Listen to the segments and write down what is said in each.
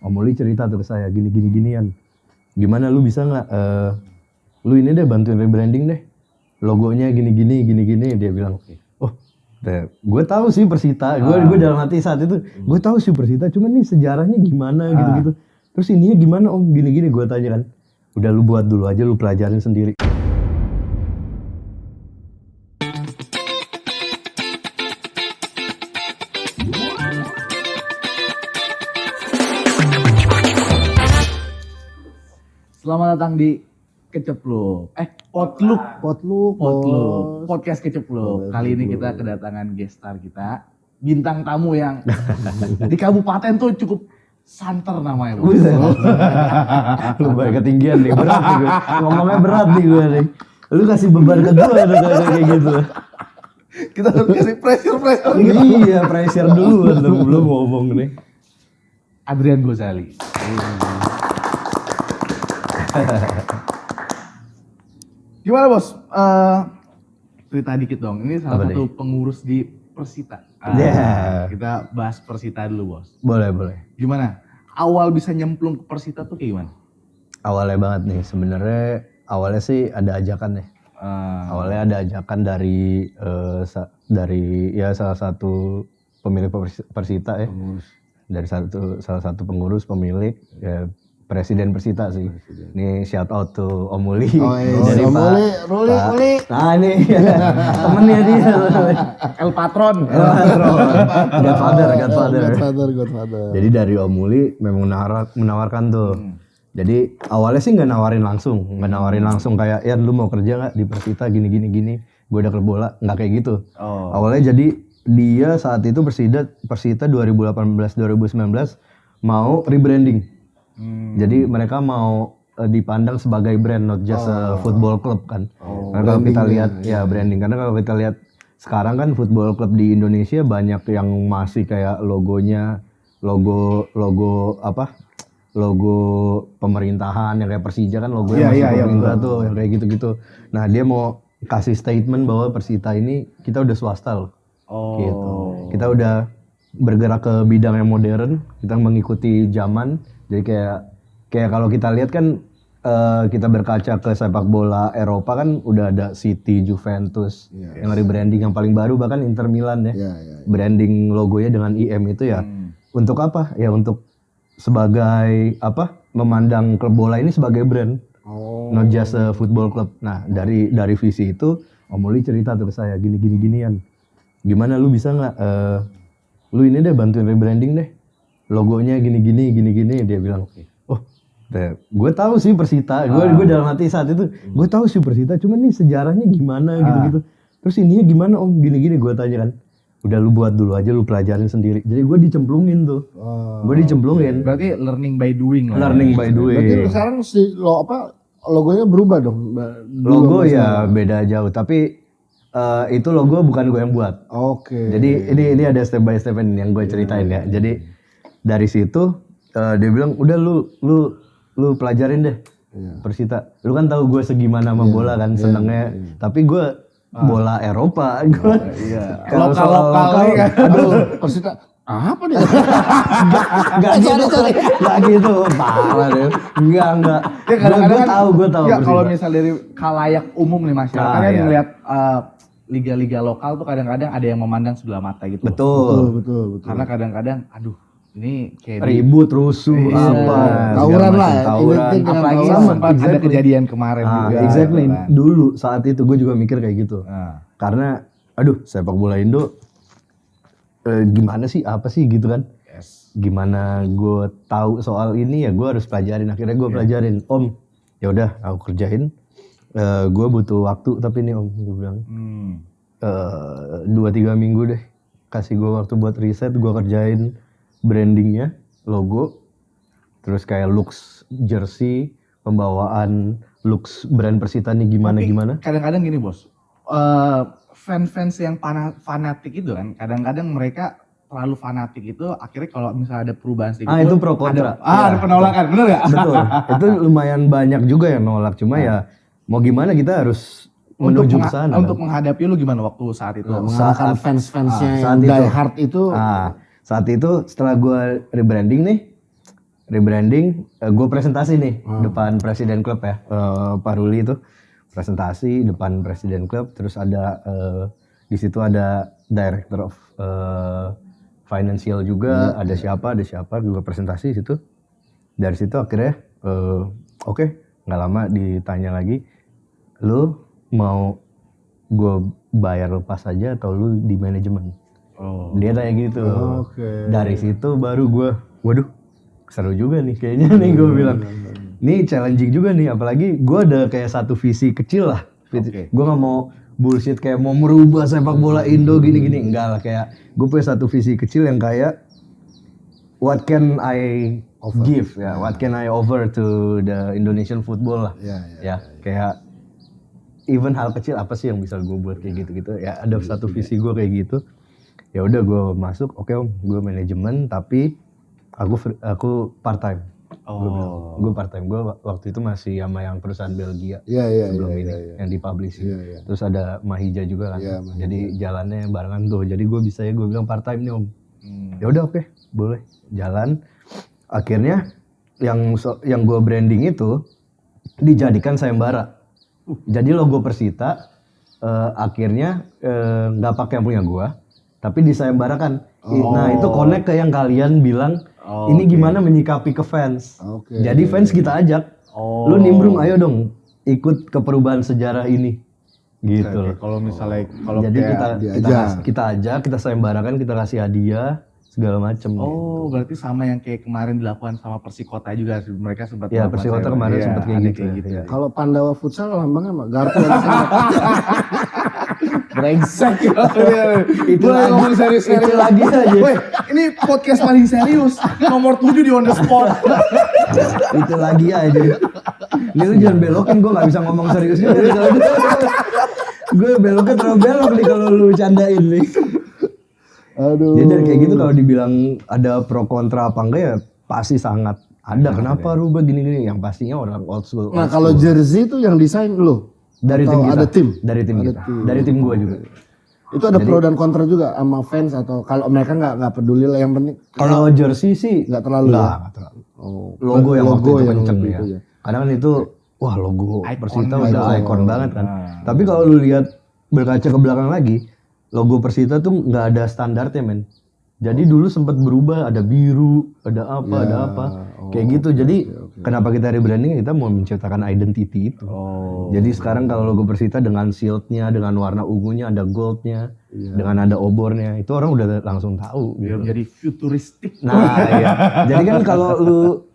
Om Uli cerita tuh ke saya ginian. Gimana lu bisa nggak? Lu ini deh bantuin rebranding deh. Logonya gini. Dia bilang. Oh, gue tahu sih Persita. Gue dalam hati saat itu gue tahu sih Persita. Cuman nih sejarahnya gimana gitu. Terus ininya gimana om? Gini gue tanya kan. Udah lu buat dulu aja, lu pelajarin sendiri. Selamat datang di Kecepluk. Potluk. Podcast Kecepluk. Kali ini kita kedatangan guest star kita, bintang tamu yang di kabupaten tuh cukup santer namanya. Lu banyak ketinggian nih, berat nih gue. Ngomongnya berat nih gue nih. Lu kasih beban ke gue kayak gitu. Kita harus kasih pressure. Iya, pressure dulu belum ngomong nih. Adrian Gozali. Gimana bos? Cerita dikit dong. Ini salah satu pengurus di Persita. Kita bahas Persita dulu bos. Boleh. Gimana? Awal bisa nyemplung ke Persita tuh kayak gimana? Awalnya banget nih. Sebenarnya awalnya sih ada ajakan nih. Awalnya ada ajakan dari salah satu pemilik Persita ya. Dari salah satu pengurus pemilik ya. Presiden Persita sih. Ini shout out to Om Uli. Dari Om Uli. Nah ini temennya dia. El Patron. Godfather. Jadi dari Om Uli memang menawarkan tuh. Jadi awalnya sih nggak nawarin langsung kayak ya lu mau kerja nggak di Persita gini. Gue udah klub bola, nggak kayak gitu. Awalnya jadi dia saat itu Persita 2018-2019 mau rebranding. Jadi mereka mau dipandang sebagai brand, not just a football club kan. Karena kalau kita lihat branding, karena kalau kita lihat sekarang kan football club di Indonesia banyak yang masih kayak logo pemerintahan yang kayak Persija kan logonya masih pemerintah tuh yang kayak gitu. Nah dia mau kasih statement bahwa Persita ini kita udah swasta loh. Gitu. Kita udah bergerak ke bidang yang modern, kita mengikuti zaman. Jadi kayak kalau kita lihat kan kita berkaca ke sepak bola Eropa kan udah ada City, Juventus, yang rebranding yang paling baru bahkan Inter Milan ya. Branding logonya dengan IM itu ya untuk apa? Ya untuk sebagai memandang klub bola ini sebagai brand. Not just a football club. Nah, dari visi itu Om Uli cerita tuh ke saya ginian. Gimana lu bisa nggak lu ini deh bantuin rebranding deh. Logonya gini dia bilang. Oh, gue tahu sih Persita. Gue dalam hati saat itu gue tahu sih Persita. Cuman nih sejarahnya gimana gitu. Terus ininya gimana om? Gini gue tanya kan. Udah lu buat dulu aja, lu pelajarin sendiri. Jadi gue dicemplungin tuh. Berarti learning by doing lah. Berarti sekarang logonya berubah dong. Logo ya beda jauh. Tapi itu logo bukan gue yang buat. Jadi ini ada step by step yang gue ceritain ya. Jadi dari situ dia bilang udah lu pelajarin deh Persita. Lu kan tahu gue segimana sama bola kan senengnya. Tapi gue bola Eropa. Lokal kan. Aduh Persita apa nih? Enggak gitu. Parah deh. Enggak. Ya kadang-kadang gue tahu. Ya kalau misal dari khalayak umum nih masyarakat kan ngelihat liga-liga lokal tuh kadang-kadang ada yang memandang sebelah mata gitu. Betul. Karena kadang-kadang ini kayak ribut, rusuh, tawuran lah. Apalagi sempat ada kejadian kemarin juga. Exactly. Dulu saat itu gue juga mikir kayak gitu. Karena sepak bola Indo gimana sih, apa sih gitu kan. Gimana gue tahu soal ini ya gue harus pelajarin. Akhirnya gue pelajarin. Om, ya udah aku kerjain. Gue butuh waktu tapi nih om, gue bilang 2-3 minggu deh. Kasih gue waktu buat riset, gue kerjain brandingnya, logo, terus kayak looks jersey, pembawaan looks brand Persita nih gimana. Kadang-kadang gini bos, fans yang fanatik itu kan, kadang-kadang mereka terlalu fanatik itu akhirnya kalau misalnya ada perubahan sedikit itu pro kontra. Ada penolakan, bener gak? Betul, itu lumayan banyak juga yang nolak, cuma ya mau gimana kita harus menuju ke sana. Untuk menghadapi lu gimana waktu saat itu? Mengalahkan fans-fansnya yang die hard itu. Saat itu setelah gue rebranding nih, rebranding, gue presentasi nih depan presiden klub ya, Pak Ruli itu presentasi depan presiden klub, terus ada di situ ada director of financial juga, ada siapa, gue presentasi di situ. Dari situ akhirnya oke, nggak lama ditanya lagi, lu mau gue bayar lepas aja atau lu di manajemen? Dia tanya gitu. Dari situ baru gue, waduh seru juga nih kayaknya nih, gue bilang. Ini challenging juga nih, apalagi gue ada kayak satu visi kecil lah. Gue nggak mau bullshit kayak mau merubah sepak bola Indo gini-gini, enggak lah, kayak gue punya satu visi kecil yang kayak what can I give ya, what can I offer to the Indonesian football lah. Ya, kayak even hal kecil apa sih yang bisa gue buat kayak gitu-gitu ya, ada satu visi gue kayak gitu. Ya udah gue masuk, oke om, gue manajemen tapi aku part time. Gue part time, gue waktu itu masih sama yang perusahaan Belgia sebelum ini yang dipublish. Terus ada Mahija juga kan, jadi jalannya barengan tuh. Jadi gue bisa gue bilang part time nih om. Ya udah oke, boleh jalan. Akhirnya yang gue branding itu dijadikan sayembara. Jadi logo Persita akhirnya nggak pakai yang punya gue, tapi disayembarakan. Nah itu connect ke yang kalian bilang. Ini gimana menyikapi ke fans. Jadi fans kita ajak, lu nimbrung ayo dong ikut ke perubahan sejarah ini. Gitu. Kalau misalnya jadi kita ajak, kita sayembarakan, kita kasih hadiah segala macem. Berarti sama yang kayak kemarin dilakukan sama Persikota juga, mereka sempat. Ya Persikota kemarin sempat kayak gitu. Ya. Kalau Pandawa Futsal lambangnya mah Garpu. Brengsek. Itu ngomong serius lagi aja. Woi, ini podcast paling serius. Nomor 7 di on the spot. Itu lagi aja. Ini lu jangan belokin, gue gak bisa ngomong serius juga. Gue beloknya terlalu belok nih kalau lu candain nih. Aduh. Jadi dari kayak gitu kalau dibilang ada pro kontra apa enggak ya pasti sangat ada. Kenapa rubah gini-gini? Yang pastinya orang old school. Nah kalau jersey itu yang desain lu? Dari tim kita. Ada tim? Dari tim kita. Dari tim gua juga. Itu ada pro dan kontra juga sama fans atau kalau mereka nggak peduli lah, yang penting. Kalau jersey sih nggak terlalu. Nggak terlalu. Logo yang waktu itu kenceng ya. Karena kan itu wah logo Persita udah ikon banget kan. Tapi kalau lu lihat berkaca ke belakang lagi, logo Persita tuh nggak ada standarnya men. Jadi dulu sempat berubah, ada biru, ada apa. Kayak gitu. Jadi kenapa kita rebranding? Kita mau menciptakan identity itu. Jadi sekarang kalau logo Persita dengan shieldnya, dengan warna ungunya, ada goldnya, dengan ada obornya, itu orang udah langsung tahu. Gitu. Jadi futuristik. Nah iya. Jadi kan kalau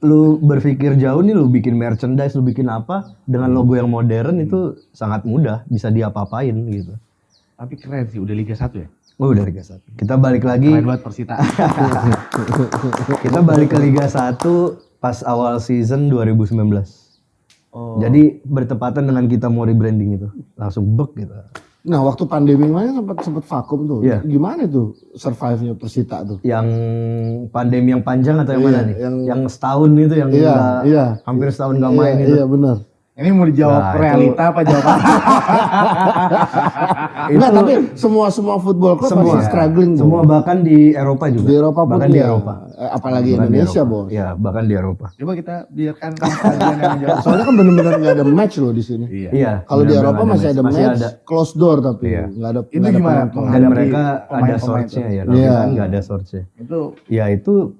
lu berpikir jauh nih, lu bikin merchandise, lu bikin apa dengan logo yang modern itu sangat mudah, bisa diapa-apain gitu. Tapi keren sih, udah Liga 1 ya? Oh udah Liga 1. Kita balik lagi. Keren buat Persita. Kita balik ke Liga 1 pas awal season 2019. Jadi bertepatan dengan kita mau rebranding itu. Langsung bek gitu. Nah waktu pandemi kemarin sempat vakum tuh. Iya. Gimana tuh survive-nya Persita tuh? Yang pandemi yang panjang atau yang mana nih? Yang setahun itu yang hampir setahun gak main itu. Iya benar. Ini mau dijawab realita apa jawaban? Enggak, tapi semua football club masih struggling. Semua bahkan di Eropa juga. Di Eropa pun bahkan di Eropa. Apalagi bahkan Indonesia, Bos. Ya, bahkan di Eropa. Coba kita biarkan kalian yang menjawab. Soalnya kan benar-benar enggak ada match loh di sini. Iya. Kalau di Eropa masih ada match, close door tapi enggak ada. Itu gimana? Dan mereka ada source-nya ya. Kalau kita enggak ada source-nya. Itu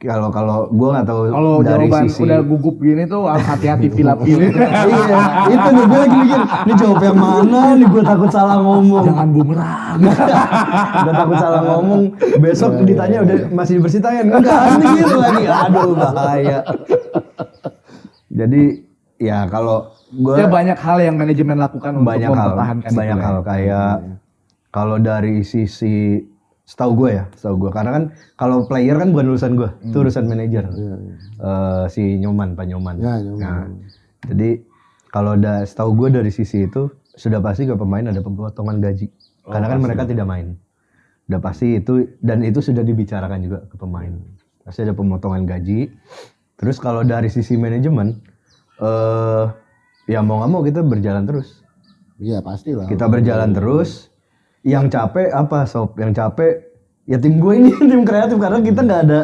kalau gue nggak tahu kalau dari jawaban sisi udah gugup gini tuh harus hati-hati pilih-pilih. Iya, itu nih gue lagi mikir, ini jawab yang mana nih, gue takut salah ngomong. Jangan bumerang. Gue takut salah ngomong, besok ditanya udah masih dibersihkan, enggak ini gitu lagi, aduh bahaya. Jadi ya kalau gue banyak hal yang manajemen lakukan untuk mempertahankan banyak hal kayak kalau dari sisi setahu gue karena kan kalau player kan bukan urusan gue, itu urusan manajer. Si Pak Nyoman. Nah, jadi kalau setahu gue dari sisi itu sudah pasti ke pemain ada pemotongan gaji. Karena kan mereka tidak main. Udah pasti itu, dan itu sudah dibicarakan juga ke pemain. Pasti ada pemotongan gaji. Terus kalau dari sisi manajemen ya mau nggak mau kita berjalan terus. Iya pastilah. Kita berjalan terus. Yang capek apa sob? Yang capek ya tim gue ini tim kreatif karena kita nggak ada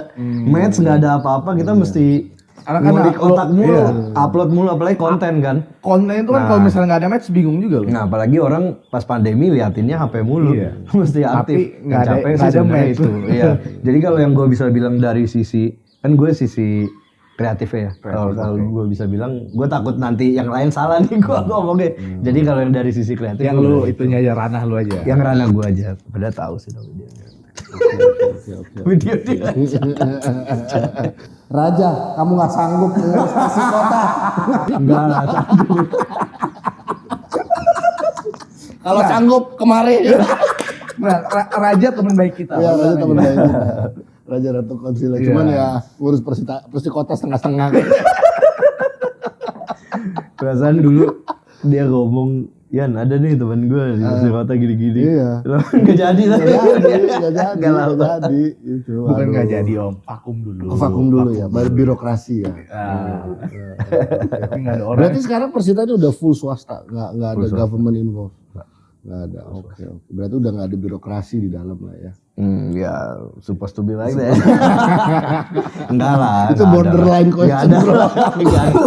match, nggak ada apa-apa, kita mesti Karena kan ngulik otak mulu, iya. upload mulu, apalagi konten kan. Konten itu kan kalau misalnya nggak ada match bingung juga loh. Nah apalagi orang pas pandemi liatinnya HP mulu, mesti aktif. Tapi nggak ada- Capek nggak sih ada sebenarnya match. itu. Iya. Jadi kalau yang gue bisa bilang dari sisi, kan gue sisi kreatif ya. Kalau gue bisa bilang, gue takut nanti yang lain salah nih gue ngomongnya. Jadi kalau yang dari sisi kreatif, Yang lu itunya aja ranah lu aja. yang ranah gue aja. Pada tahu sih tapi dia. Video dia. Raja, kamu nggak sanggup mengurus visi kota. Enggak lah. Kalau sanggup kemari. Nah, Raja teman baik kita. Iya, Raja teman baik kita. Raja Ratu Konsila. Cuman ya ngurus Persikota setengah-setengah. Perasaan dulu dia ngomong, Yan ada nih teman gue di Persikota gini-gini. Iya. Nggak jadi lah. Nggak jadi. Itu, Bukan aduh. nggak jadi om, vakum dulu. Vakum dulu ya, baru birokrasi ya. Tapi nggak ada orang. Berarti sekarang Persita ini udah full swasta, nggak ada government involved. Nggak ada. Oke. Berarti udah nggak ada birokrasi di dalam lah ya. Ya supposed to be like that. Enggak lah. Itu nggak borderline ada. Nggak ada. Nggak ada.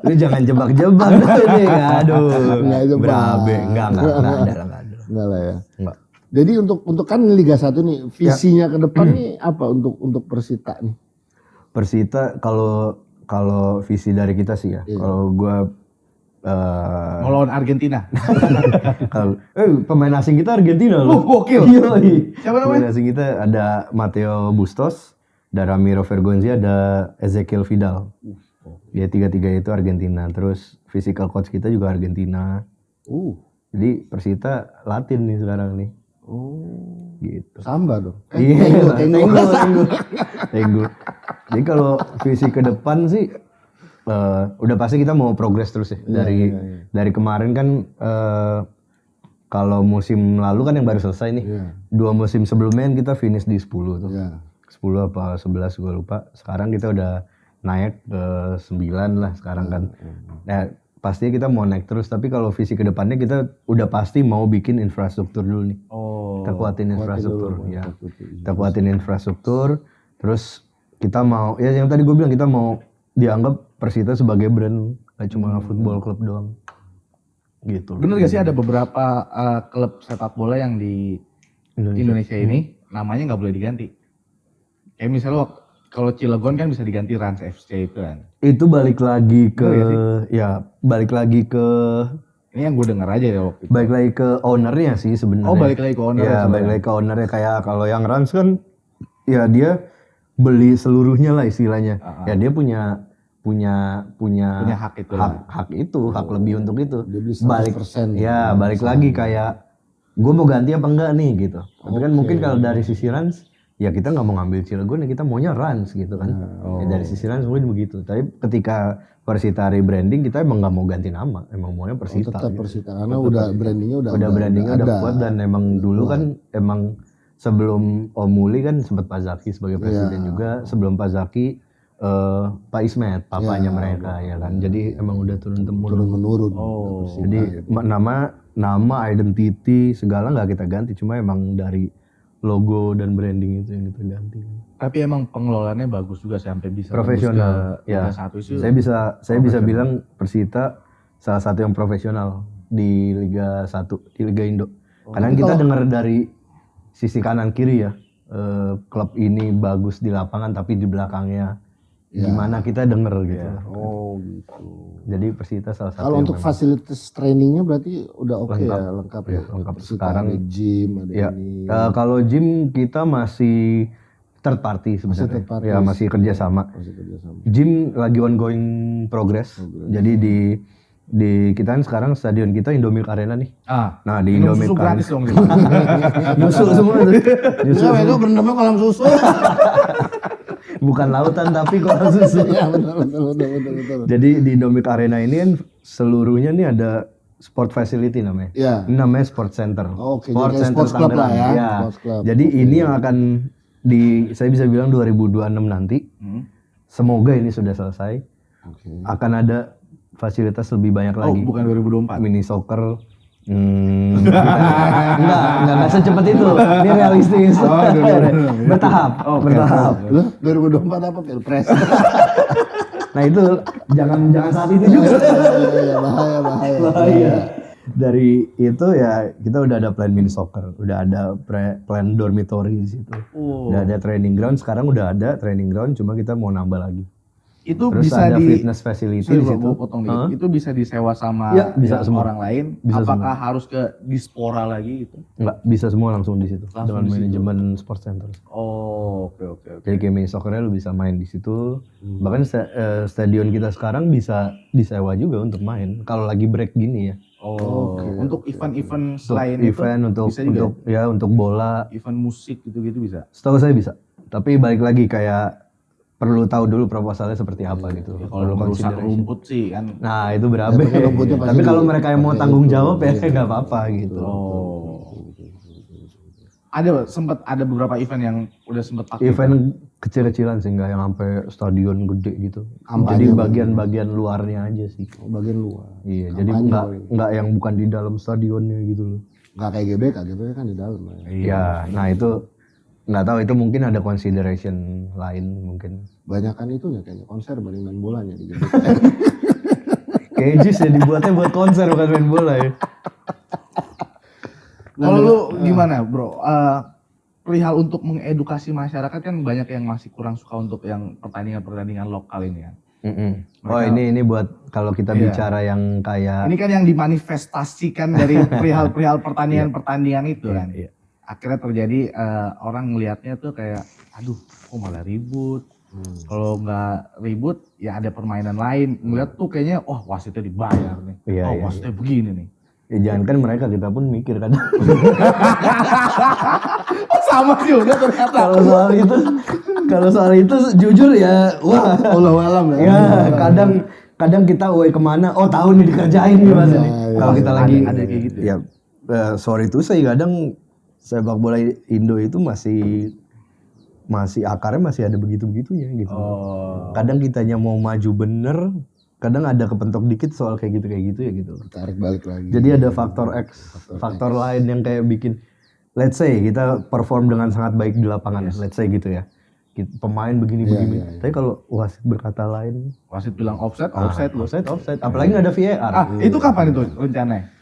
Lu jangan jebak-jebak ini. Aduh. Nggak jebak. Berabe. Enggak ada lah, enggak ada. Nggak lah ya. Enggak. Jadi untuk kan Liga 1 nih, visinya ke depan nih apa untuk Persita nih? Persita kalau visi dari kita sih ya. Kalau gua Melawan Argentina. kalau pemain asing kita Argentina loh. Gokil. Iya. Siapa namanya? Pemain asing kita ada Matteo Bustos, ada Ramiro Vergonzi, ada Ezequiel Vidal. Ya tiga-tiga itu Argentina. Terus physical coach kita juga Argentina. Jadi Persita Latin nih sekarang nih. Gitu. Samba dong. Iya, Tenggo. Jadi kalau visi ke depan sih udah pasti kita mau progres terus ya. Dari kemarin kan kalau musim lalu kan yang baru selesai nih. 2 musim sebelumnya kan kita finish di 10 tuh. 10 apa 11 gue lupa. Sekarang kita udah naik ke 9 lah sekarang kan. Nah, pastinya kita mau naik terus, tapi kalau visi ke depannya kita udah pasti mau bikin infrastruktur dulu nih. Kita kuatin infrastruktur ya. Kita kuatin infrastruktur, terus kita mau ya yang tadi gue bilang kita mau dianggap Persita sebagai brand, gak cuma football club doang. Gitu. Bener gak sih ada beberapa klub sepak bola yang di Indonesia ini namanya nggak boleh diganti? Kayak misalnya kalau Cilegon kan bisa diganti Rans FC itu kan. Itu balik lagi ke balik lagi ke Ini yang gue denger aja ya waktu itu. balik lagi ke ownernya sih sebenarnya. Oh balik lagi ke owner. Ya, balik lagi ke ownernya. Kayak kalau yang Rans kan ya dia beli seluruhnya lah istilahnya. Ya dia punya hak itu. hak itu, hak lebih untuk itu. Dia beli 100%. Balik balik lagi kayak gue mau ganti apa enggak nih gitu. Tapi kan mungkin kalau dari sisi Rans ya kita nggak mau ngambil Cilegon ya kita maunya Rans gitu kan. Ya, dari sisi Rans mungkin begitu. Tapi ketika Persita rebranding kita emang nggak mau ganti nama, emang maunya Persita. Tetap gitu. Persita karena udah brandingnya Brandingnya udah ada. kuat dan emang dulu kan emang sebelum Om Muli kan sempat Pak Zaki sebagai presiden juga, sebelum Pak Zaki Pak Ismet papanya mereka ya kan. Jadi emang udah turun temurun. menurun. Jadi nama identity segala nggak kita ganti, cuma emang dari logo dan branding itu yang kita ganti. Tapi emang pengelolaannya bagus juga sampai bisa Profesional. ya. Ya. Satu itu. Saya bisa bilang Persita salah satu yang profesional di Liga 1, di Liga Indo. Karena kita dengar dari sisi kanan kiri ya, klub ini bagus di lapangan tapi di belakangnya gimana kita denger gitu. Oh gitu. Jadi Persita salah satu Kalau yang untuk memang fasilitas trainingnya berarti udah oke ya, lengkap ya. lengkap. Persita Sekarang ada gym, ada ya, ini. kalau gym kita masih third party sebenarnya. third party. Ya masih kerjasama. Masih kerjasama. Gym lagi ongoing progress. Jadi di kita kan sekarang stadion kita Indomilk Arena nih. Nah di Minum Indomilk susu Arena gratis dong. nyusul semua tuh. Nyusul. Enggak, itu berendamnya kolam susu. Bukan lautan tapi kolam susu. Iya betul. Jadi di Indomilk Arena ini kan seluruhnya nih ada sport facility namanya. Iya. Ini namanya sport center. Oke, Sport jadi Center sports club lah Tangerang. ya, sports club. Jadi ini yang akan saya bisa bilang 2026 nanti. Semoga ini sudah selesai. Akan ada fasilitas lebih banyak lagi. Bukan 2024. Mini soccer, Enggak secepat itu. Ini realistis. Bertahap, bertahap. Lu 2024 apa Pilpres? Nah itu jangan saat itu juga. Bahaya. Dari itu ya kita udah ada plan mini soccer, udah ada plan dormitory di situ. Udah ada training ground, sekarang udah ada training ground, cuma kita mau nambah lagi. Itu terus bisa ada di fitness facility di situ. Itu bisa disewa sama bisa semua. orang lain. Bisa apakah semua. harus ke Dispora lagi gitu? Enggak, bisa semua langsung di situ. Langsung Dengan di situ. manajemen sport center. Oh, oke. Jadi kayak mini soccernya lu bisa main di situ. Bahkan stadion kita sekarang bisa disewa juga untuk main. Kalau lagi break gini ya. Untuk event-event Untuk selain event itu bisa juga. untuk bola. Event musik gitu-gitu bisa. Setahu saya bisa. Tapi balik lagi kayak perlu tahu dulu proposalnya seperti apa gitu. Kalau merusak rumput sih kan. Nah itu berabe. Tapi kalau mereka yang mau tanggung jawab ya nggak apa-apa gitu. Ada beberapa event yang udah sempet pakai. Event kecil-kecilan sih, nggak yang sampai stadion gede gitu. Kampanye Jadi bagian-bagian luarnya aja sih. Bagian luar. Iya, jadi nggak yang bukan di dalam stadionnya gitu loh. Nggak kayak GBK kan di dalam. Iya, nah itu nggak tahu, itu mungkin ada consideration lain mungkin. Banyakan itunya kayaknya konser banding main bolanya di GBK. Kayak Jis ya dibuatnya buat konser bukan main bola ya. Kalau lu gimana bro? Perihal untuk mengedukasi masyarakat kan banyak yang masih kurang suka untuk yang pertandingan-pertandingan lokal ini kan. Oh ini buat kalau kita bicara yang kayak ini kan yang dimanifestasikan dari perihal pertandingan itu kan. Akhirnya terjadi orang melihatnya tuh kayak aduh kok malah ribut. Kalau nggak ribut ya ada permainan lain. Ngeliat tuh kayaknya wasitnya dibayar nih. Wasitnya begini nih. Ya jangan kan mereka, kita pun mikir kan. Sama juga ternyata. Kalau soal itu jujur ya wah Wallahualam ya. Kadang kita kemana, tahu nih dikerjain nih mas ini. Kalau kita lagi ada kayak gitu. Ya sorry tuh saya kadang sepak bola Indo itu masih akarnya masih ada begitu-begitunya gitu. Kadang kitanya mau maju bener, kadang ada kepentok dikit soal kayak gitu ya gitu. Tarik balik lagi. Jadi ada faktor X, faktor lain yang kayak bikin, let's say kita perform dengan sangat baik di lapangan, let's say gitu ya. Pemain begini. Tapi kalau wasit berkata lain, wasit bilang offside. Apalagi nggak ada VAR. Itu kapan itu rencananya?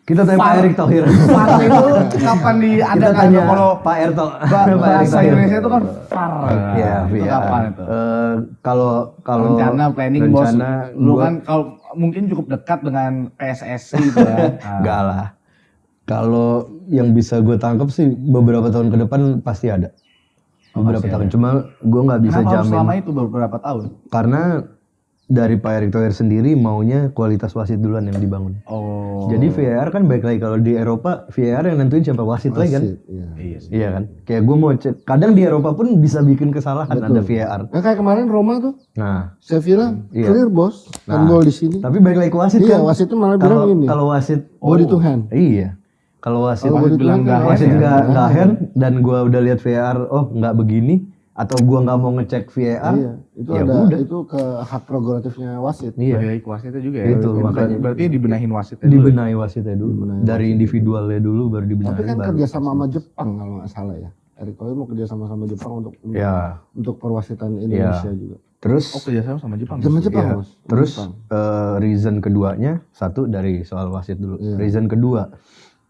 Kita tanya Pak Erick Thohir. VAR itu kapan diadakan? Kalau Pak Erick Thohir. Bahasa Indonesia itu kan VAR. Iya, itu kapan itu? Kalau rencana planning bos, lu kan kalau mungkin cukup dekat dengan PSSI gitu kan. Enggak lah. Kalau yang bisa gue tangkap sih beberapa tahun ke depan pasti ada. Beberapa tahun. Cuma gue nggak bisa jamin. Kenapa selama itu beberapa tahun? Karena dari Pak Erick Thohir sendiri maunya kualitas wasit duluan yang dibangun. Jadi VAR kan baik lagi, kalau di Eropa VAR yang nentuin siapa wasit lagi kan? Iya kan? Kayak gue mau cek, kadang di Eropa pun bisa bikin kesalahan. Betul. Ada VAR. Nah kayak kemarin Roma tuh. Nah, Sevilla clear bos, handball di sini. Tapi baik lagi ke wasit kan? Iya, wasit itu malah bilang ini. Kalau wasit body to hand. Iya. Kalau wasit bilang wasit nggak hand dan gue udah lihat VAR, nggak begini. Atau gua nggak mau ngecek VAR, itu ya ada udah. Itu ke hak prerogatifnya wasit. Iya. Baik wasitnya juga ya. Itu makanya berarti dibenahin wasitnya. Dibenahi wasitnya dulu. Dari individualnya dulu baru dibenahi. Tapi kan kerja sama Jepang kalau nggak salah ya. Erick Thohir mau kerja sama Jepang untuk perwasitan Indonesia juga. Terus kerjasama sama Jepang. Sama Jepang bos. Terus reason keduanya, satu dari soal wasit dulu. Reason kedua,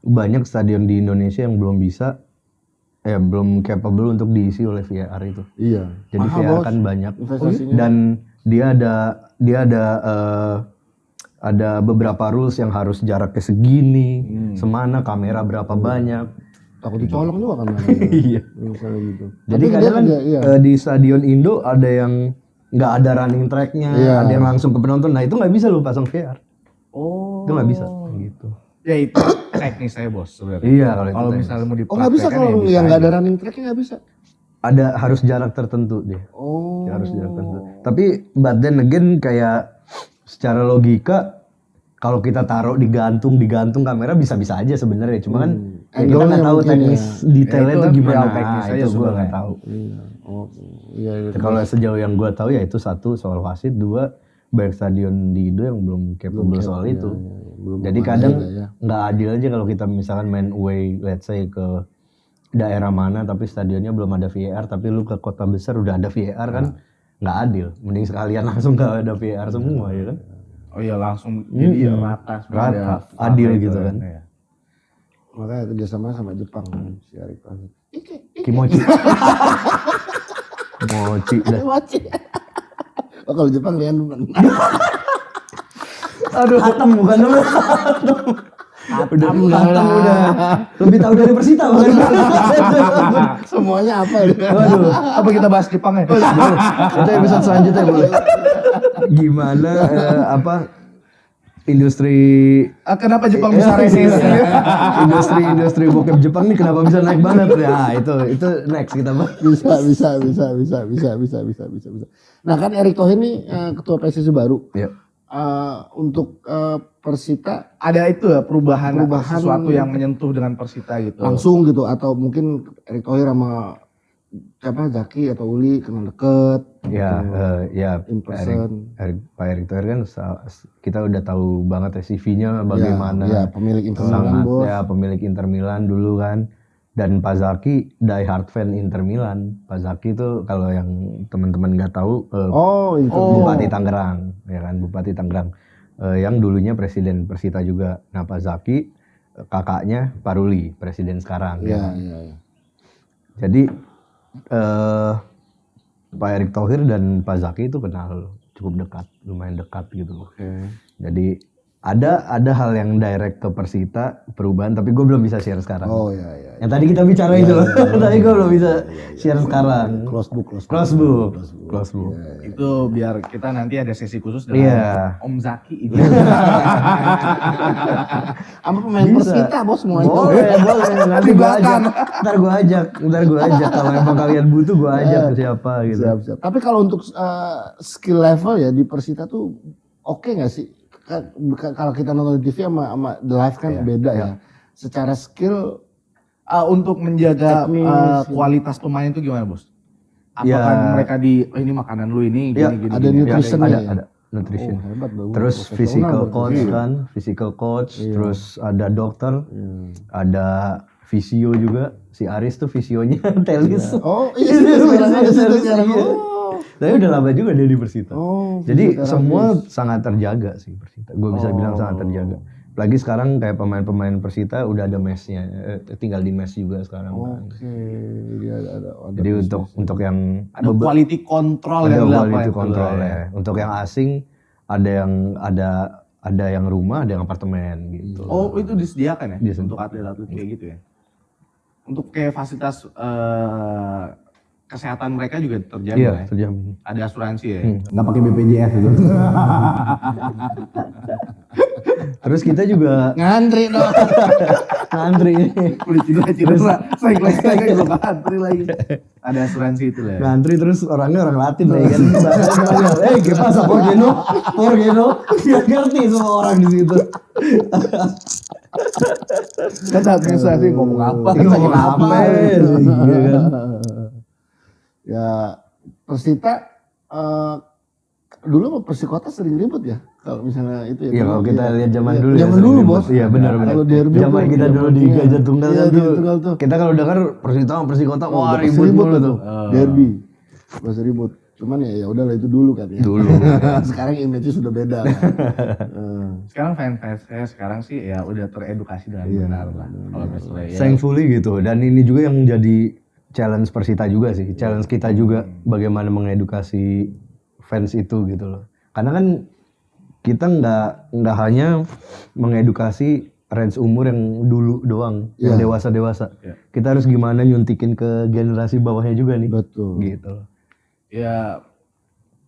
banyak stadion di Indonesia yang belum bisa. Belum capable untuk diisi oleh VAR itu. Iya. Jadi VAR kan banyak investasinya. Dan dia ada beberapa rules yang harus jaraknya segini, semana, kamera berapa banyak. Takut dicolong juga kan. Iya. Misalnya gitu. Jadi kadang di stadion Indo ada yang nggak ada running tracknya, ada yang langsung ke penonton. Nah itu nggak bisa lu pasang VAR. Itu nggak bisa gitu. Ya itu teknis saya bos sebenarnya. Iya kalau misalnya mau dipraktekkan. Nggak bisa kalau yang nggak ada running tracknya nggak bisa. Ada harus jarak tertentu dia. Harus jarak tertentu. Tapi but then again kayak secara logika kalau kita taruh digantung kamera bisa-bisa aja sebenarnya. Cuma kan kita nggak tahu teknis detailnya itu gimana. Itu gue nggak tahu. Iya. Kalau sejauh yang gue tahu ya itu satu soal wasit, dua banyak stadion di Indo yang belum capable soal itu. Jadi kadang nggak adil aja kalau kita misalkan main away, let's say ke daerah mana tapi stadionnya belum ada VAR, tapi lu ke kota besar udah ada VAR kan nggak adil. Mending sekalian langsung nggak ada VAR semua ya kan. Oh iya langsung jadi rata adil gitu kan. Ya. Makanya kerjasama sama Jepang si Erick Thohir. Kimochi. Mochi dah. Oh kalau Jepang Rian Nunan. Aduh, Hatem bukan lu. Hatem udah. Lebih tahu dari Persita bukan? Semuanya apa ya? Waduh, apa kita bahas Jepang ya? Itu episode selanjutnya boleh. Gimana industri Kenapa Jepang bisa resesi? industri bokep Jepang nih kenapa bisa naik banget? Ya, itu next kita bahas. Bisa. Nah kan Erick Thohir ini ketua PSSI baru. Iya. Untuk Persita Ada itu ya perubahan sesuatu yang menyentuh dengan Persita gitu. langsung gitu atau mungkin Erick Thohir sama siapa Zaki atau Uli kenal deket. Ya, in person. Pak Erick Thohir kan kita udah tahu banget ya CV-nya bagaimana. Ya, pemilik Inter Milan, bos. Ya, pemilik Inter Milan dulu kan. Dan Pak Zaki die hard fan Inter Milan. Pak Zaki itu kalau yang teman-teman nggak tahu Bupati Tangerang, ya kan, Bupati Tangerang. Yang dulunya presiden Persita juga. Nah, Pak Zaki kakaknya Pak Ruli, presiden sekarang. Iya. Jadi Pak Erick Thohir dan Pak Zaki itu kenal cukup dekat, lumayan dekat gitu loh. Jadi ada hal yang direct ke Persita perubahan, tapi gue belum bisa share sekarang. Iya. Yang tadi kita bicara itu loh, tapi gue belum bisa share sekarang. Close book. Itu biar kita nanti ada sesi khusus dengan Om Zaki ini. Sama pemain Persita bos semuanya. Boleh. Nanti gue ajak. Ntar gue ajak. Kalau emang kalian butuh gue ajak ke siapa gitu. Siap. Tapi kalau untuk skill level ya di Persita tuh oke nggak sih? Kalau kita nonton di TV sama the live kan beda ya. Secara skill untuk menjaga kualitas pemain itu gimana bos? Apakah mereka ini makanan lu ini gini. Ada nutritionnya. Ada nutrition. Hebat, bagus. Terus physical coach, terus ada dokter, ada visio juga. Si Aris tuh visionya telis. Oh iya sekarang. Tapi udah lama juga dia di Persita. Jadi semua sangat terjaga sih Persita. Gue bisa bilang sangat terjaga. Apalagi sekarang kayak pemain-pemain Persita udah ada mesnya, tinggal di mes juga sekarang. Jadi untuk yang ada quality control yang ya. Untuk yang asing ada yang rumah, ada yang apartemen gitu. Oh itu disediakan ya? Untuk atlet-atlet kayak gitu ya? Untuk kayak fasilitas kesehatan mereka juga terjaga ya? Terjamin. Ada asuransi ya? Nggak pakai BPJS gitu. Terus kita juga ngantri dong. Kulit cedera. Saya ngantri lagi. Ada asuransi itu lah. Ngantri terus orangnya orang Latin ya kan. ¿Qué pasa? ¿Por qué no? Dia ngerti semua orang di situ. Kan saat bisa sih ngomong apa? Ya Persita dulu sama Persikota sering ribut ya. Kalau misalnya itu ya. Iya kalau kita lihat zaman dulu. Zaman dulu bos. Iya benar. Kalau derby. Zaman kita dulu di Gajah Tunggal kan tuh. Kita kalau dengar Persita sama Persikota wah ribut mulu tuh. Derby. Masih ribut. Cuman ya udahlah itu dulu kan ya. Dulu. Sekarang image-nya sudah beda. Sekarang fans saya sekarang sih ya udah teredukasi dengan benar lah. Kalau misalnya thankfully gitu. Dan ini juga yang jadi challenge Persita juga sih. Challenge kita juga bagaimana mengedukasi fans itu gitu loh. Karena kan kita nggak hanya mengedukasi range umur yang dulu doang, yang dewasa-dewasa. Kita harus gimana nyuntikin ke generasi bawahnya juga nih. Betul. Gitu loh. Ya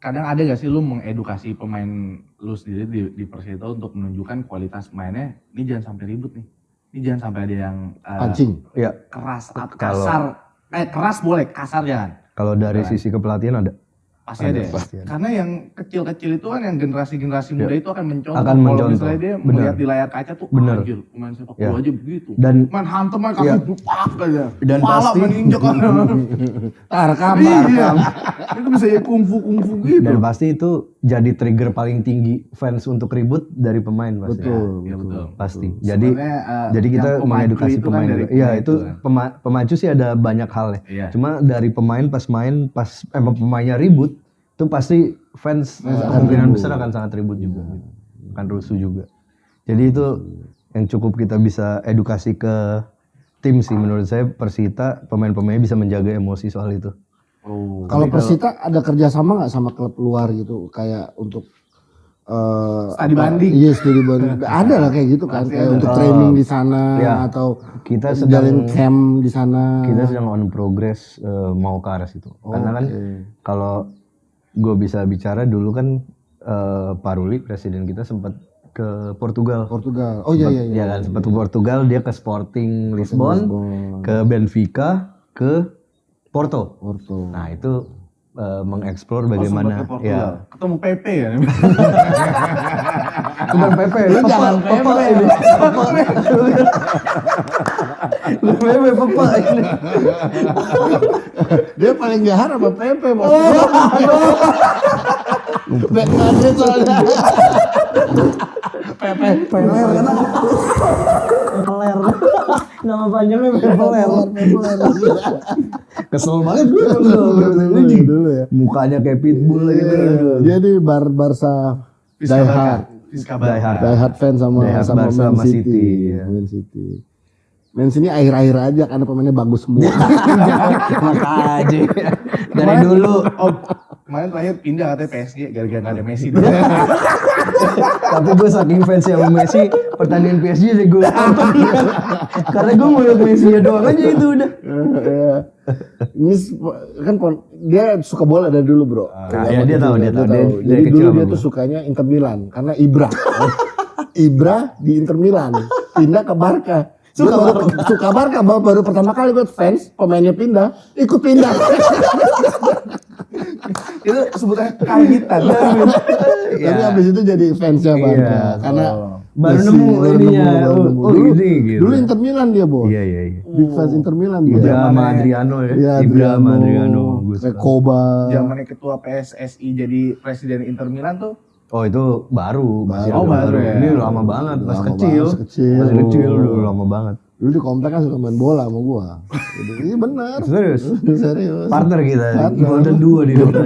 kadang ada gak sih lu mengedukasi pemain lu sendiri di Persita untuk menunjukkan kualitas mainnya, ini jangan sampai ribut nih. Ini jangan sampai ada yang pancing. Iya. Keras atau kasar. Keras boleh, kasar jangan. Kalau dari sisi kepelatihan ada. Pasti ada. Karena yang kecil-kecil itu kan yang generasi-generasi muda itu akan mencontoh. Kalau misalnya dia melihat di layar kaca tuh, anjir pemain sepak bola aja begitu. Dan main hantem aja kaki bupak aja. Dan pala pasti menginjak kan. Tarkam. Itu bisa ya kungfu gitu. Dan pasti itu jadi trigger paling tinggi fans untuk ribut dari pemain pasti. Betul. Pasti. Betul. Jadi Sebenarnya, jadi kita yang pemacu mengedukasi itu kan pemain. dari Iya, pemain itu kan. pemacu sih ada banyak hal ya. Iya. Cuma dari pemain pas emang pemainnya ribut, itu pasti fans kemungkinan besar akan sangat ribut juga. Gitu. Akan rusuh juga. Jadi itu yang cukup kita bisa edukasi ke tim sih menurut saya. Persita pemain-pemainnya bisa menjaga emosi soal itu. Kalau Persita ada kerjasama nggak sama klub luar gitu kayak untuk studi banding. Iya, studi banding. Ada lah kayak gitu kan, kayak untuk training di sana atau kita jalin camp di sana. Kita sedang on progress mau ke arah situ. Karena kan kalau gue bisa bicara dulu kan Pak Ruli presiden kita sempat ke Portugal. Oh iya. Ya kan sempat ke Portugal, dia ke Sporting Lisbon, ke Benfica, ke Porto. Nah itu mengeksplor bagaimana ya. Ketemu PP ya. Bukan PP, lu jangan PP ini. Lu PP Papa ini. Dia paling gahar sama PP bos. Back Madrid soalnya. PP Peler kan? Peler. Nama panjangnya Peler. Kesel banget gue dulu ya. Mukanya kayak pitbull gitu. Dia di Barca Die Hard fans sama Barca Man City. Iya. Man City. Man City akhir-akhir aja karena pemainnya bagus semua. Maka aja. Dari dulu. Kemarin terakhir pindah katanya PSG gara-gara gak ada Messi. Tapi gue saking fans sama Messi, pertandingan PSG deh gue tonton. Karena gue mau lihat Messi ya doang aja itu udah. Ini kan dia suka bola dari dulu bro. Dia tahu. Jadi dulu dia tuh sukanya Inter Milan karena Ibra di Inter Milan pindah ke Barca. Suka Barca baru pertama kali gue fans pemainnya ikut pindah. Itu sebutnya kagitan. Tapi abis itu jadi fansnya Barca karena baru nemu ininya. Dulu Inter Milan dia bos. Iya. Big fans Inter Milan dia. Ibra sama Adriano ya. Ibra sama Adriano. Koba. Zamannya ketua PSSI jadi presiden Inter Milan tuh. Oh itu baru. Baru ya. Ini lama banget, masih kecil dulu lama banget. Dulu di komplek kan suka main bola sama gua. Iya benar. Serius? Serius. Partner kita, Golden Duo di depan.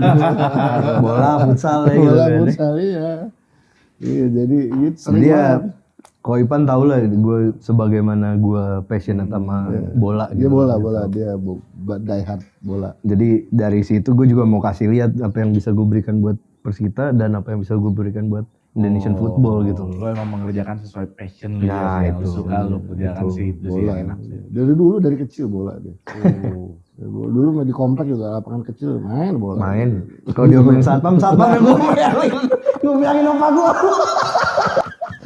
Bola, futsal ya gitu kan. Futsal iya. Iya jadi gitu sering Dia, banget. Ko Ipan tau lah gue sebagaimana gue passionate sama bola Dia gitu. bola dia die hard bola. Jadi dari situ gue juga mau kasih lihat apa yang bisa gue berikan buat Persita dan apa yang bisa gue berikan buat Indonesian football gitu. Lo emang mengerjakan sesuai passion lu Nah, yang itu. lu suka lu kerjakan sih itu sih Bola enak sih. dari kecil bola dia. Dulu main di komplek juga lapangan kecil main bola. Main. Kalau dia main satpam yang gue bilangin opa gue.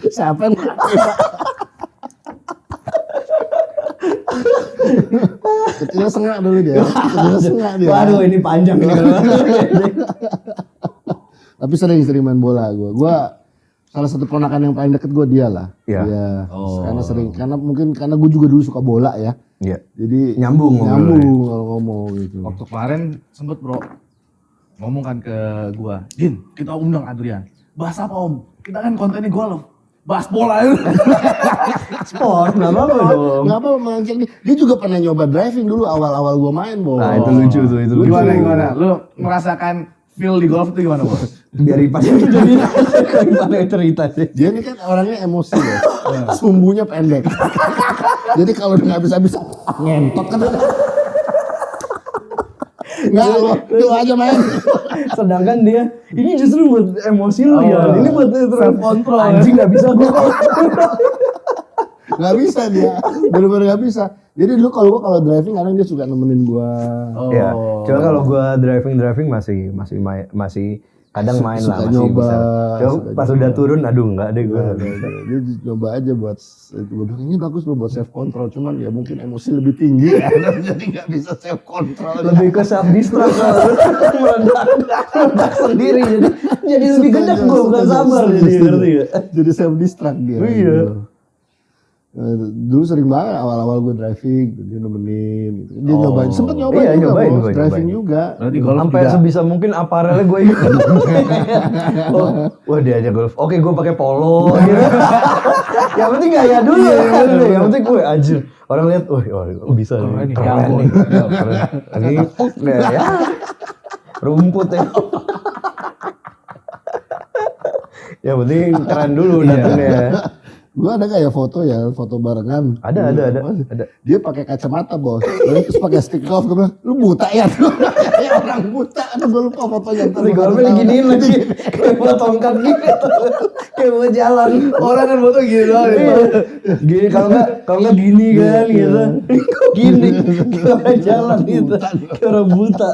Siapa yang kecilnya sengak dulu dia. Waduh ini panjang ini. Tapi sering main bola gue. Salah satu ponakan yang paling deket gue dia lah. Iya. Dia. Karena gue juga dulu suka bola ya. Iya. Jadi Nyambung kalau ngomong gitu. Waktu kemarin sempet bro ngomong kan ke gua, Din kita undang Adrian. Bahas apa om? Kita kan kontennya golf. Bahas bola ya. Sport, nggak apa-apa dong. Nggak apa melenceng dia juga pernah nyoba driving dulu awal-awal gue main bos. Nah itu lucu tuh, itu lucu. Gimana? Lu merasakan feel di golf itu gimana bos? Biar Ipan itu jadi Ipan yang cerita sih. Dia ini kan orangnya emosi ya, sumbunya pendek. Jadi kalau udah nggak bisa ngentot kan. Nggak lu aja main. Sedangkan dia ini justru buat emosi lu ya. Ini buat self control. Anjing nggak bisa gue. Nggak bisa dia, bener-bener nggak bisa. Jadi dulu kalau driving kadang dia suka nemenin gua. Ya, coba kalau gua driving masih kadang main lah masih nyoba, bisa. Coba pas udah turun aduh enggak deh gua. Dia nyoba aja buat gua bilang ini bagus loh buat self control, cuman ya mungkin emosi lebih tinggi ya. Jadi nggak bisa self control. Lebih ke self distract meledak sendiri jadi lebih gedek gua bukan sabar jadi ngerti ya. Jadi self distract dia. Iya. Dulu sering banget awal-awal gue driving, dia nemenin gitu. Dia nyobain, sempet nyobain Iya, juga nyobain, bos, gue driving nyobain. juga. Berarti golf Sampai juga. sebisa mungkin aparelnya gue ikut. Wah dia aja golf. Oke gue pakai polo. Gitu. Yang penting gaya dulu. Yang penting gue anjir. Orang lihat, bisa nih. Keren nih. Keren. Lagi deh ya. Rumput ya. Yang penting keren dulu datangnya. Gue ada gak ya foto barengan? Ada. Dia pakai kacamata bos, terus pakai stick golf. Gue bilang, lu buta ya? Kayak orang buta. Aduh gue lupa fotonya. Stick golfnya diginiin lagi. Kayak buat tongkat gitu. Kayak buat jalan. Orang kan foto gini doang. Gini kalau nggak gini kan gitu. Gini kayak jalan gitu. Kayak orang buta.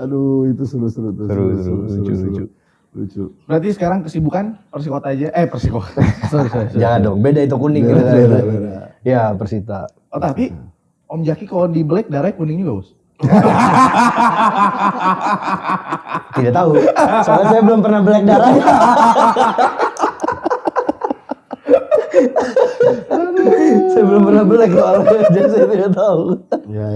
Aduh itu seru tuh. Lucu. Berarti sekarang kesibukan Persikota aja. Persikota. Sorry. Jangan dong, beda itu kuning gitu. Beda. Ya Persita. Oh tapi Om Jaki kalau di black darah kuning juga bos. Tidak tahu. Soalnya saya belum pernah black darah. Saya belum pernah black soalnya, jadi saya tidak tahu. Ya.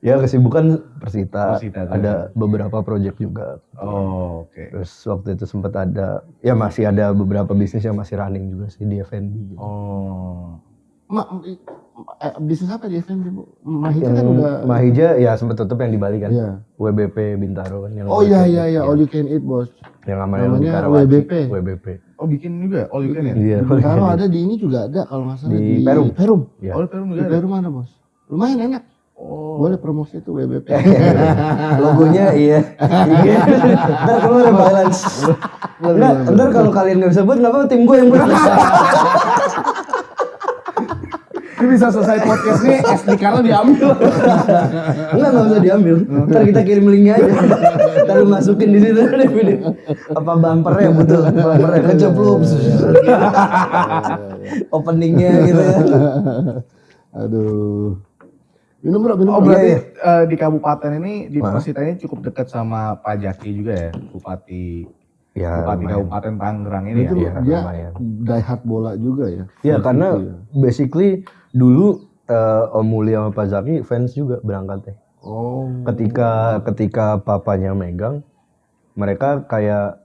Ya kesibukan Persita tuh. ada beberapa project juga. Oh oke. Terus waktu itu sempat ada, ya masih ada beberapa bisnis yang masih running juga sih di F&B. Gitu. Oh. Bisnis apa di FNB bu? Mahija kan udah. Mahija ya sempat tutup yang di Bali kan. Iya. WBP Bintaro kan yang. Oh iya. All you can eat bos. Yang namanya WBP. Oh bikin juga all you can ya? Iya. Kalau ada di ini juga ada kalau nggak salah Di Perum. Ya. Oh Perum juga Di ada? Perum ada bos. Lumayan enak. Oh. Boleh promosi itu WBP. Logonya iya. Ntar keluar balance. Ntar kalau kalian nggak bisa buat nggak apa-apa tim gue yang buat. Ini bisa selesai podcast nih, SD card diambil. Nggak usah diambil. Ntar kita kirim linknya aja. Ntar lu masukin di situ deh video. Apa bumpernya butuh bumpernya kecepluk. Openingnya gitu ya. Aduh. Minum bro. Oh berarti di kabupaten ini, di Persita ini cukup dekat sama Pak Jaki juga ya? Bupati Kabupaten Tangerang ini Itu ya? dia lumayan. diehard bola juga ya. Ya karena basically dulu Om Muli sama Pak Zaki fans juga berangkatnya. Oh. Ketika papanya megang, mereka kayak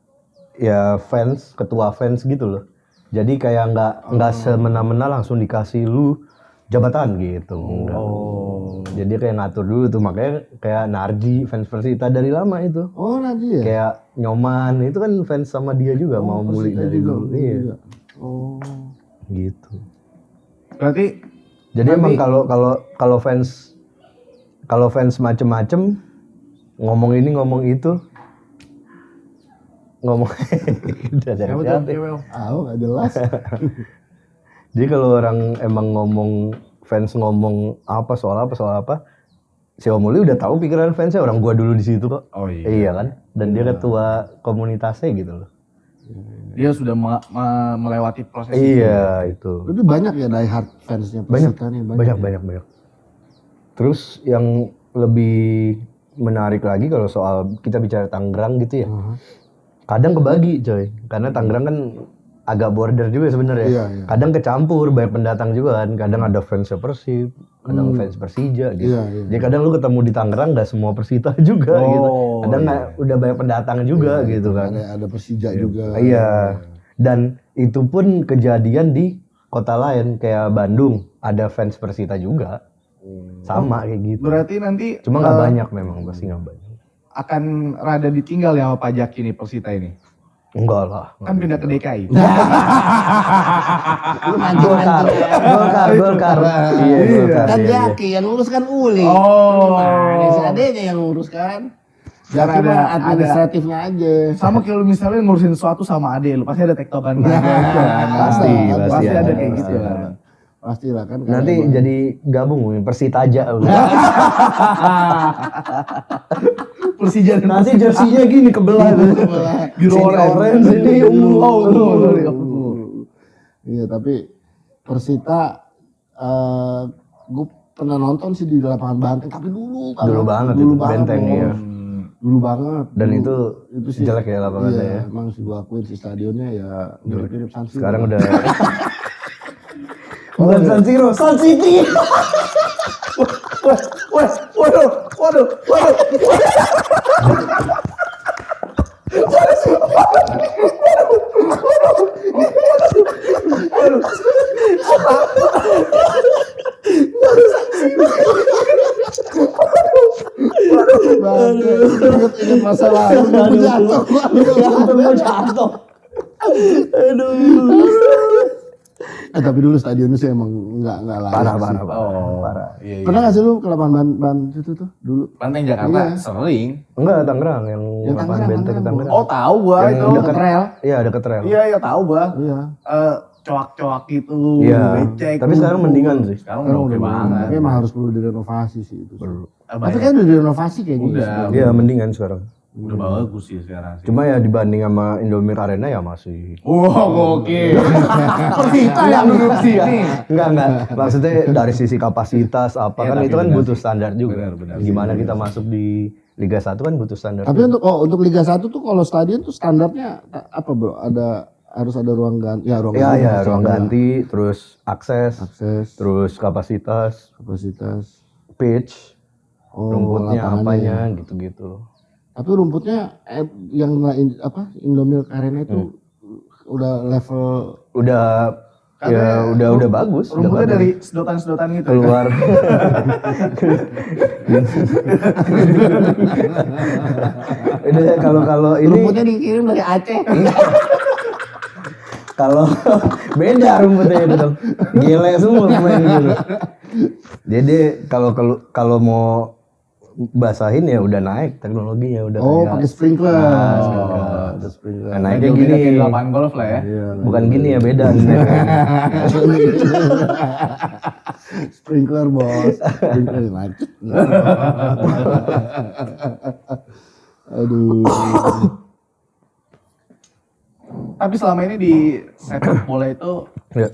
ya fans, ketua fans gitu loh. Jadi kayak nggak semena-mena langsung dikasih lu jabatan gitu. Oh. Jadi kayak ngatur dulu tuh, makanya kayak Narji fans Persita dari lama itu. Oh nanti ya. Kayak Nyoman itu kan fans sama dia juga mau Muli Persita dari juga, dulu. Iya. juga. Oh. Gitu. Berarti Jadi emang kalau fans macem-macem ngomong ini ngomong itu ngomong udah dari hati. Nggak jelas. Jadi kalau orang emang fans ngomong soal apa, si Om Muli udah tahu pikiran fansnya, orang gua dulu di situ kok. Oh iya. Iya kan? Dan dia ketua komunitasnya gitu loh. Dia sudah melewati proses Iya itu. Itu banyak ya diehard fansnya Persita nih. Banyak. Terus yang lebih menarik lagi kalau soal kita bicara Tangerang gitu ya. Kadang kebagi coy, karena Tangerang kan agak border juga sebenarnya. Iya. Kadang kecampur, banyak pendatang juga kan. Kadang ada fans Persib, kadang fans Persija gitu. Iya. Jadi kadang lu ketemu di Tangerang gak semua Persita juga gitu. Kadang udah banyak pendatang juga gitu kan. Ada Persija juga. Iya. Dan itu pun kejadian di kota lain kayak Bandung, ada fans Persita juga. Sama kayak gitu. Berarti nanti Cuma nggak banyak memang, pasti nggak banyak. akan rada ditinggal ya sama Pak Jaki nih Persita ini. Enggak lah. Kan pindah ke DKI. Lu mancing-mancing. Golkar. Iya, Golkar. Kan Iya. Jaki yang ngurus kan Uli. Oh. Si adenya yang ngurus kan. Biar Jaki ada- mah administratifnya aja. Sama kayak lu misalnya ngurusin sesuatu sama ade lu, pasti ada tektokan. Pasti ada ada. kayak gitu Pasti kan. ada. Pastilah kan. Nanti jadi gabung Persita aja. Persija dan Nanti jersinya gini kebelah. Biru Sini orange. sini ungu. sorry. Iya tapi Persita gue pernah nonton sih di lapangan Banteng tapi dulu Dulu banget itu, Benteng, iya. Dulu banget. Dan dulu, itu sih jelek ya lapangannya iya, ya. emang sih gua akuin si stadionnya ya mirip-mirip San Siro. Sekarang udah bukan San Siro, San City. Waduh. Ingat masa lalu gua jatuh. Tapi dulu stadionnya sih emang nggak layak sih. Parah. Iya. Pernah nggak sih lu ke lapangan ban itu tuh dulu? Banteng Jakarta sering. Enggak, Tangerang yang lapangan Tangerang, benteng Tangerang. Tangerang. Oh, tahu gua Yang itu. dekat rel. Iya, deket rel. Iya, tahu gua. Iya. Coak-coak itu, Iya. becek. Tapi sekarang mendingan sih. Sekarang udah oke banget. Tapi emang harus perlu direnovasi sih itu. Tapi Banyak. kan udah direnovasi kayaknya. Udah. Iya, mendingan sekarang. Udah bagus sih sekarang sih. Cuma ya dibanding sama Indomie Arena ya masih. Wow, oke. Persita yang duduk sini. Enggak. Maksudnya dari sisi kapasitas apa Iya, kan tapi itu kan benar butuh sih. standar juga. Benar. Gimana kita masuk di Liga 1 kan butuh standar. Tapi untuk Liga 1 tuh kalau stadion tuh standarnya apa bro? Harus ada ruang ganti. Ya ruang ganti. Ya, pasti ruang ada. ganti, terus akses, Terus kapasitas, pitch, rumputnya lapangannya apanya ya. gitu-gitu. Tapi rumputnya yang Indomilk Arena itu udah level Udah udah bagus. Rumputnya udah dari sedotan-sedotan gitu. keluar. Udah kalau ini rumputnya dikirim dari Aceh. kalau beda rumputnya itu dong. Gele semua pemain gitu. Jadi kalau mau basahin ya udah naik teknologinya udah kayak Pakai sprinkler. ada sprinkler. Nah, naiknya Beda kayak gini. lapangan golf lah ya. Bukan gini ya beda. Sprinkler bos. Sprinkler macet. Aduh. Tapi selama ini di sepak bola itu Ya.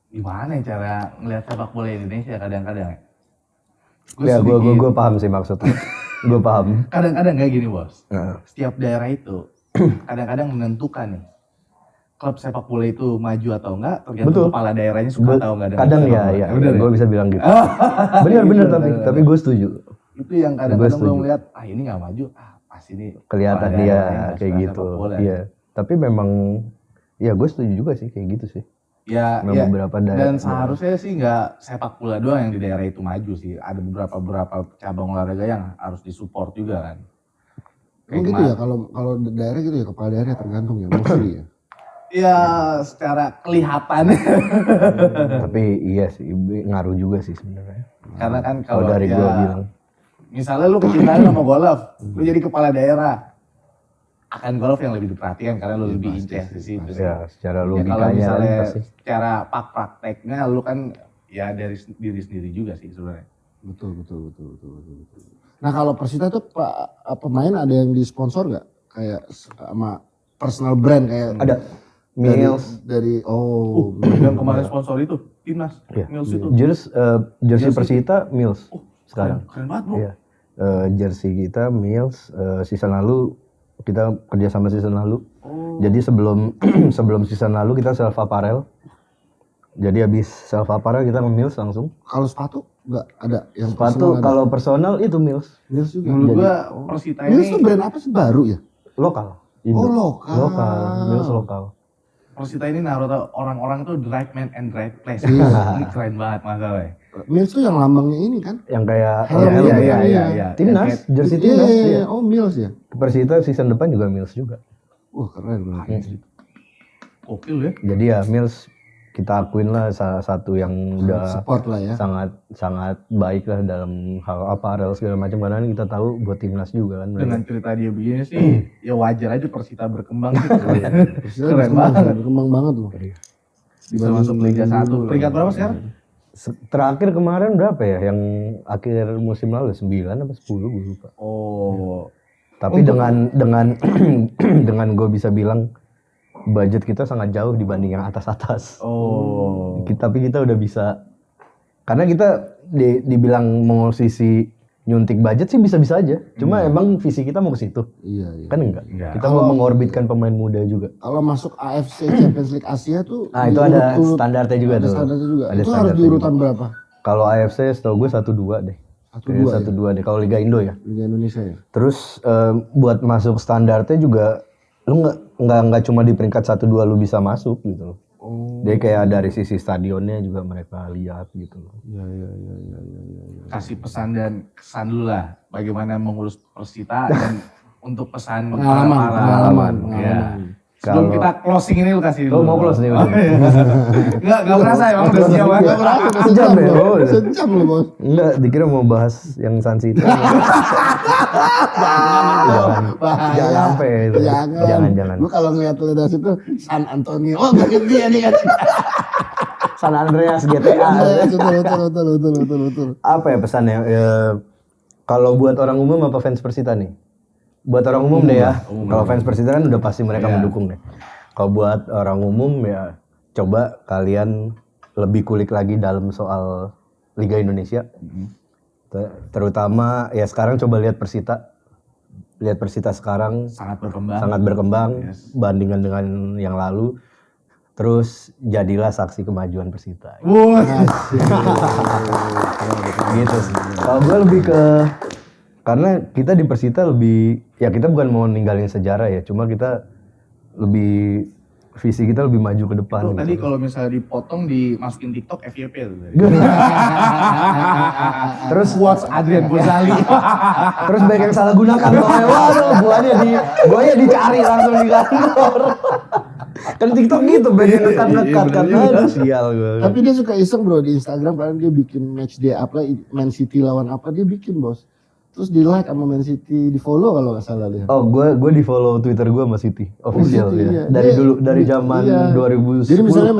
gimana ya cara ngelihat sepak bola Indonesia kadang-kadang ya? Ya gue paham sih maksudnya. Gue paham. Kadang-kadang kayak gini bos. Nah, Setiap daerah itu kadang-kadang menentukan nih klub sepak bola itu maju atau enggak tergantung Betul. kepala daerahnya suka atau enggak dengan kadang sepak ya, bola. ya, Bener ya? gue bisa bilang gitu. Bener tapi gue setuju. Itu yang Gue kadang-kadang setuju. lo ngeliat ini nggak maju, pasti ini Kelihatan kepala dia daerahnya nggak kayak suka gitu. sepak bola. Iya. Tapi memang ya gue setuju juga sih kayak gitu sih. Ya, Memang beberapa daerah. dan seharusnya sih nggak sepak bola doang yang di daerah itu maju sih. Ada beberapa cabang olahraga yang harus disupport juga kan. Emang gitu ya kalau daerah gitu ya kepala daerah tergantung ya mostly ya. Ya secara kelihatan. Tapi iya sih ngaruh juga sih sebenarnya. Karena kan Kalau kalau dari ya, gue bilang. misalnya lu kecintaan sama golf, lu jadi kepala daerah, akan golf yang lebih diperhatikan karena lu lebih intens di situ. Ya secara Ya, kalau logikanya kan misalnya pasti. secara prakteknya lu kan ya dari diri sendiri juga sih sebenarnya. Betul. Nah kalau Persita tuh pemain ada yang disponsor nggak? Kayak sama personal brand kayak Ada Mills. dari Yang kemarin sponsor itu timnas, Iya. Mills itu. Jersey Persita Mills sekarang. Keren banget bro. Iya. Jersey kita Mills season lalu kita kerja sama season lalu. Jadi sebelum sebelum season lalu kita self apparel. Jadi habis self apparel kita ke Mills langsung. Kalau sepatu nggak ada yang Sepatu personal ada? kalau personal itu Mills Mills juga. Menurut gua Persita Mills ini, tuh brand apa sih baru ya? lokal. lokal. Lokal, Mills lokal. Persita ini naruh orang-orang tuh the right man and right place. Ini keren banget masalahnya. Mills tuh yang lambangnya ini kan? Yang kayak Helm, iya. Timnas, jersey Iya, timnas. iya, Iya. iya. Oh Mills ya? Persita season depan juga Mills juga. Wah keren banget. Gokil ya. Jadi ya Mills kita akuin lah salah satu yang udah Support lah ya. sangat baik lah dalam hal apparel segala macam karena kan kita tahu buat timnas juga kan. Dengan cerita dia begini sih, ya wajar aja Persita berkembang gitu. Persita Keren berkembang banget loh. Bisa masuk Liga 1. Peringkat berapa sekarang? Terakhir kemarin berapa ya yang akhir musim lalu 9 apa 10 gue lupa. Oh, Tapi dengan dengan gue bisa bilang budget kita sangat jauh dibanding yang atas-atas. oh. Tapi kita udah bisa karena kita dibilang mau sisi nyuntik budget sih bisa-bisa aja. Cuma emang visi kita mau ke situ. Iya. Kan enggak. Kita mau mengorbitkan pemain muda juga. Kalau masuk AFC Champions League Asia tuh Itu ada standarnya juga tuh. Standarnya juga. Ada Itu harus standarnya diurutan berapa? Kalau AFC setahu gue 1-2 deh. 1-2 deh kalau Liga Indo ya. Liga Indonesia ya. Terus buat masuk standarnya juga lu nggak cuma di peringkat 1-2 lu bisa masuk gitu loh. Jadi kayak dari sisi stadionnya juga mereka lihat gitu loh. Iya. Kasih pesan dan kesan dulu lah bagaimana mengurus Persita dan untuk pesan Pengalaman. Ya. Sebelum kita closing ini lu kasih dulu. Lo mau close nih udah. Enggak berasa emang udah siap banget. Enggak berasa udah Sejam sejam ya? loh. Oh, udah. Sejam loh, Bos. Enggak, dikira mau bahas yang Sun City. Jangan sampai itu. Jangan. Lu kalau ngeliat lidah situ San Antonio. Oh, enggak dia nih kan. San Andreas GTA. Betul. Apa ya pesannya? Kalau buat orang umum apa fans Persita nih? Buat orang umum deh ya. Kalau fans Persita kan udah pasti mereka mendukung deh. Kalau buat orang umum ya coba kalian lebih kulik lagi dalam soal Liga Indonesia. Terutama ya sekarang coba lihat Persita. Lihat Persita sekarang Sangat berkembang bandingan dengan yang lalu. Terus jadilah saksi kemajuan Persita. Gitu sih. Kalau gue lebih ke karena kita di Persita lebih ya kita bukan mau ninggalin sejarah ya, cuma kita lebih visi kita lebih maju ke depan. Bro, gitu. tadi kalau misalnya dipotong dimasukin TikTok FYP tuh. Terus Watch Adrian Gozali. terus banyak yang salah gunakan pokoknya. Waduh, guanya dicari langsung di kantor. Kan TikTok gitu banyak nekat karena ada sial gue. Tapi dia suka iseng bro di Instagram, kadang dia bikin match day up lah, Man City lawan apa dia bikin bos. Terus di like sama Man City, di follow kalau nggak salah dia. Oh, gue di follow Twitter gue sama City official City, ya. iya. Dari Dia- dulu dari zaman iya. 2010. Jadi misalnya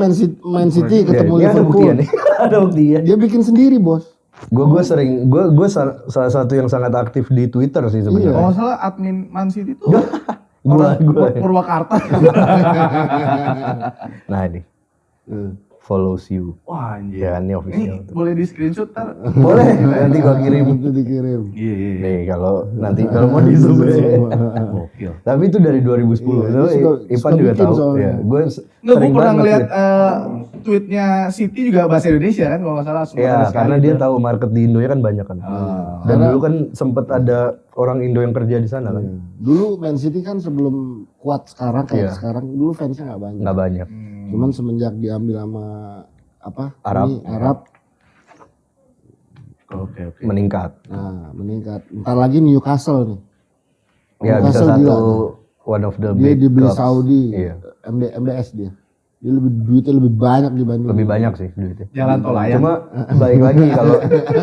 Man City ketemu Ini ada Liverpool, buktinya nih. Ada buktinya. dia bikin sendiri bos. Gue salah satu yang sangat aktif di Twitter sih sebenarnya. Kalau nggak salah admin Man City tuh Gua. Purwakarta. Nah ini follows you. Wah anjir. Ya ini Ini official. tuh. boleh di screenshot tar. Boleh nanti gua kirim. Itu dikirim. Iya. Nih kalau mau di zoom ya. Gokil. Tapi itu dari 2010. Iya, So, dia suka Ipan juga bikin tahu. soalnya. Ya, gue Nggak, gue sering pernah banget ngeliat nge-tweet. tweetnya City juga bahasa Indonesia kan kalau nggak salah. Ya, karena dia tahu market di Indo ya kan banyak kan. Dan dulu kan sempet ada orang Indo yang kerja di sana kan. Dulu Man City kan sebelum kuat sekarang kayak Iya. sekarang, dulu fansnya nggak banyak. Nggak banyak. Cuman semenjak diambil sama Arab. ini, Arab, Oke. Meningkat. nah meningkat. Ntar lagi Newcastle nih. Ya bisa Newcastle gila satu tuh. one of the Dia big dibeli clubs. Saudi, Iya. MDS dia. Dia duitnya lebih banyak dibanding. Lebih banyak sih duitnya. Jalan tol layang. Cuma balik lagi kalau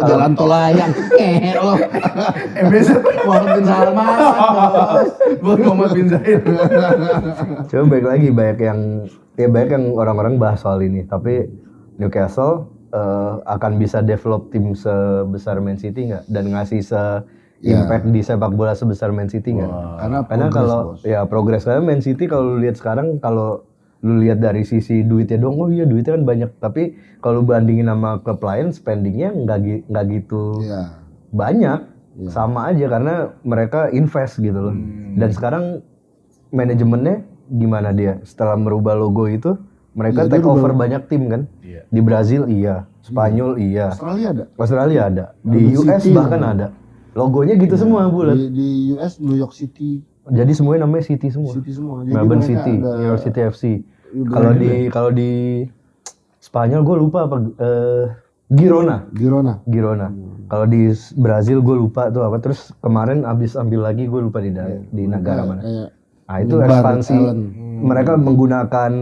Jalan tol layang. Lo. MBZ. Muhammad bin Salman. Buat Muhammad bin Zaid. coba balik lagi banyak yang orang-orang bahas soal ini. Tapi Newcastle akan bisa develop tim sebesar Man City nggak dan ngasih impact di sepak bola sebesar Man City nggak? Karena progress, kalau bos. ya progres karena Man City kalau lu lihat sekarang kalau lu lihat dari sisi duitnya dong, oh iya duitnya kan banyak. Tapi kalau bandingin sama klub lain spendingnya nggak gitu Iya. banyak, sama aja karena mereka invest gitu loh. Dan sekarang manajemennya gimana dia setelah merubah logo itu mereka take over banyak tim kan. Di Brazil iya, Spanyol iya, Australia ada. di Melbourne US City bahkan ada. Logonya gitu semua bulat. Di US New York City. Jadi semuanya namanya City semua. City semua. Jadi Melbourne mereka City, ada- New York City FC. Iya, Kalau di Spanyol gue lupa apa Girona. Girona. Kalau di Brazil gue lupa tuh apa. Terus kemarin abis ambil lagi gue lupa di negara mana. Kayak Nah itu Nyebar ekspansi. talent. Mereka menggunakan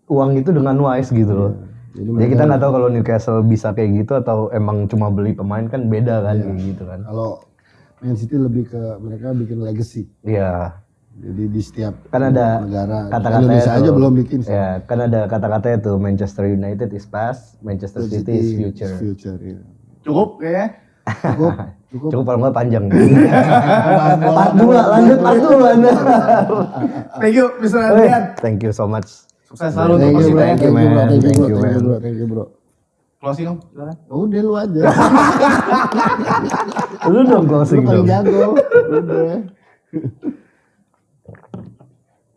uang itu dengan wise gitu loh. Jadi kita nggak tahu kalau Newcastle bisa kayak gitu atau emang cuma beli pemain kan beda kan kayak gitu kan. kalau Man City lebih ke mereka bikin legacy. Iya. Jadi di setiap Kan ada negara. kata-katanya Indonesia aja tuh. belum bikin sih. Ya, kan ada kata-katanya tuh Manchester United is past, Manchester City is future. Iya. Cukup kayaknya. Cukup. Cukup kalau nggak panjang. Part 2, lanjut part 2. Thank you Mr. Adrian. Thank you so much. Sukses selalu untuk Thank you bro, Persita ya. thank you bro, man. thank you Thank bro, you, thank you man. bro, thank you bro. Closing Om, silakan. Udah lu aja. Lu dong closing Lu paling dong. jago. Udah.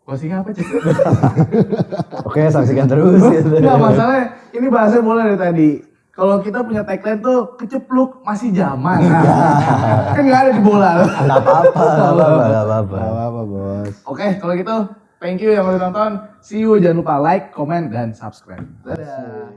Closing apa sih? Oke, saksikan terus. Gitu. Enggak, masalahnya ini bahasanya mulai dari tadi. Kalau kita punya tagline tuh kecepluk masih zaman. Kan nggak ada di bola. Nggak apa-apa, nggak apa-apa. Gak apa-apa bos. Oke, kalau gitu thank you yang udah nonton. See you, jangan lupa like, comment, dan subscribe. Dadah.